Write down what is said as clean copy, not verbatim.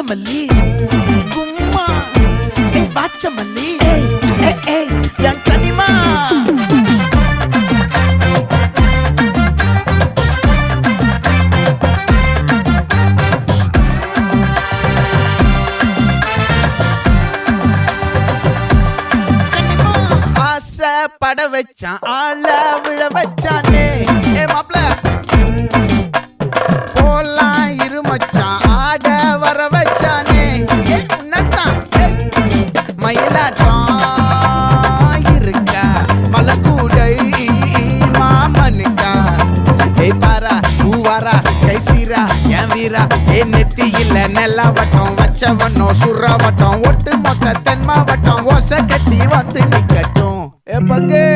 வாச்சமல்லி கும்மா வாச்சமல்லி என் கனிமா பட வச்சான் ஆள விழ வச்சானே மாப்ள போலாம் இருமச்சான் ஆட வர வச்சானே உன்னத்தான் மயிலாட்டம் இருக்கா மலக்கூடை மாமனுக்கா பாரா பூவாரா கைசீரா என் வீரா நெத்தி இல்ல நெல்லா வட்டம் வச்சவனோ சுறா வட்டம் ஒட்டு மொத்த தென் மாவட்டம் ஓசை கட்டி வந்து நிக்கட்டும் பங்கே